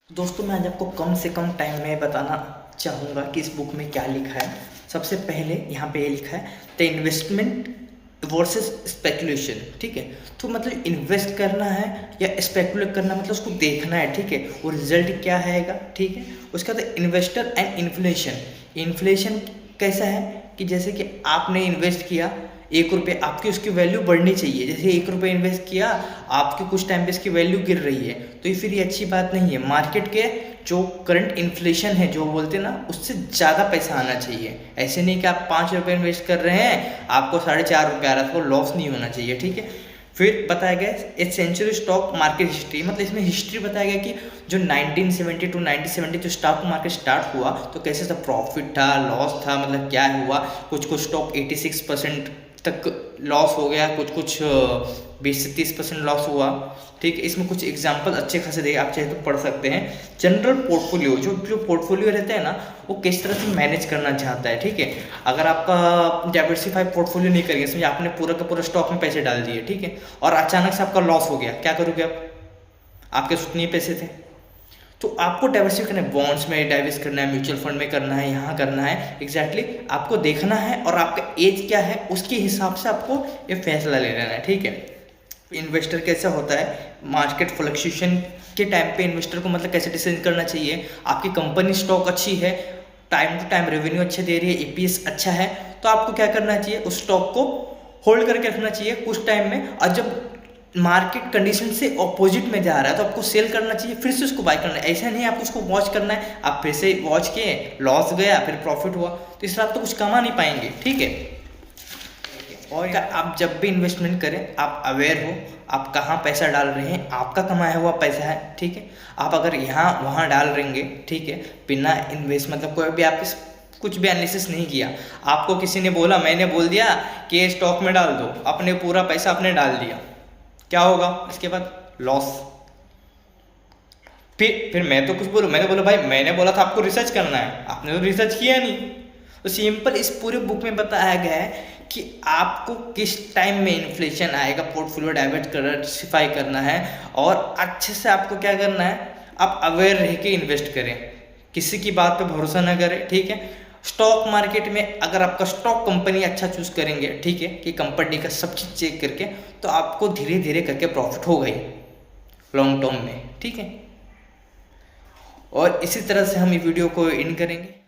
दोस्तों मैं आज आपको कम से कम टाइम में बताना चाहूँगा कि इस बुक में क्या लिखा है। सबसे पहले यहाँ पे ये लिखा है द इन्वेस्टमेंट वर्सेस स्पेकुलेशन। ठीक है, तो मतलब इन्वेस्ट करना है या स्पेकुलेट करना, मतलब उसको देखना है। ठीक है, वो रिजल्ट क्या आएगा। ठीक है, उसका बाद इन्वेस्टर एंड इन्फ्लेशन। इन्फ्लेशन कैसा है कि जैसे कि आपने इन्वेस्ट किया 1 रुपये, आपकी उसकी वैल्यू बढ़नी चाहिए। जैसे 1 रुपये इन्वेस्ट किया, आपकी कुछ टाइम पे इसकी वैल्यू गिर रही है, तो ये फिर ये अच्छी बात नहीं है। मार्केट के जो करंट इन्फ्लेशन है, जो बोलते हैं ना, उससे ज़्यादा पैसा आना चाहिए। ऐसे नहीं कि आप 5 रुपये इन्वेस्ट कर रहे हैं, आपको 4.5 रुपये आ रहा है, तो लॉस नहीं होना चाहिए। ठीक है, फिर बताया गया a century stock market history, मतलब इसमें हिस्ट्री बताया गया कि जो 1970 टू 1970 जो स्टॉक मार्केट स्टार्ट हुआ तो कैसे था, प्रॉफिट था, लॉस था, मतलब क्या हुआ। कुछ स्टॉक 86% तक लॉस हो गया, कुछ 20 से 30% लॉस हुआ। ठीक है, इसमें कुछ एग्जांपल अच्छे खासे दे, आप चाहे तो पढ़ सकते हैं। जनरल पोर्टफोलियो, जो पोर्टफोलियो रहता है ना, वो किस तरह से मैनेज करना चाहता है। ठीक है, अगर आपका डाइवर्सिफाइड पोर्टफोलियो नहीं करेंगे, समझे आपने पूरा का पूरा स्टॉक में पैसे डाल दिए, ठीक है, और अचानक से आपका लॉस हो गया, क्या करोगे आप? आपके उतने पैसे थे, तो आपको डाइवर्सिफाई करना है। बॉन्ड्स में डाइवर्स करना है, म्यूचुअल फंड में करना है, यहाँ करना है। एग्जैक्टली आपको देखना है और आपका एज क्या है उसके हिसाब से आपको ये फैसला ले लेना है। ठीक है, इन्वेस्टर कैसा होता है, मार्केट फ्लक्चुएशन के टाइम पे इन्वेस्टर को मतलब कैसे डिसीजन करना चाहिए। आपकी कंपनी स्टॉक अच्छी है, टाइम टू टाइम रेवेन्यू अच्छे दे रही है, ईपीएस अच्छा है, तो आपको क्या करना चाहिए, उस स्टॉक को होल्ड करके रखना चाहिए कुछ टाइम में। और जब मार्केट कंडीशन से ऑपोजिट में जा रहा है तो आपको सेल करना चाहिए, फिर से उसको बाय करना है। ऐसा नहीं आपको उसको वॉच करना है, आप फिर से वॉच किए, लॉस गया, फिर प्रॉफिट हुआ, तो इस तरह आप तो कुछ कमा नहीं पाएंगे। ठीक है, और आप जब भी इन्वेस्टमेंट करें आप अवेयर हो आप कहाँ पैसा डाल रहे हैं, आपका कमाया हुआ पैसा है। ठीक है, आप अगर यहाँ वहाँ डाल रहेंगे, ठीक है, बिना इन्वेस्ट मतलब कोई भी आप कुछ भी एनालिसिस नहीं किया, आपको किसी ने बोला, मैंने बोल दिया कि ये स्टॉक में डाल दो, अपने पूरा पैसा आपने डाल दिया, क्या होगा इसके बाद? लॉस। फिर मैं तो कुछ बोलूँ, मैंने बोला भाई मैंने बोला था आपको रिसर्च करना है, आपने तो रिसर्च किया नहीं। तो सिंपल इस पूरे बुक में बताया गया है कि आपको किस टाइम में इन्फ्लेशन आएगा, पोर्टफोलियो डाइवर्सिफाई करना है, और अच्छे से आपको क्या करना है, आप अवेयर रह के इन्वेस्ट करें, किसी की बात पे भरोसा ना करें। ठीक है, स्टॉक मार्केट में अगर आपका स्टॉक कंपनी अच्छा चूज करेंगे, ठीक है, कि कंपनी का सब चीज़ चेक करके, तो आपको धीरे धीरे करके प्रॉफिट हो गई लॉन्ग टर्म में। ठीक है, और इसी तरह से हम ये वीडियो को इन करेंगे।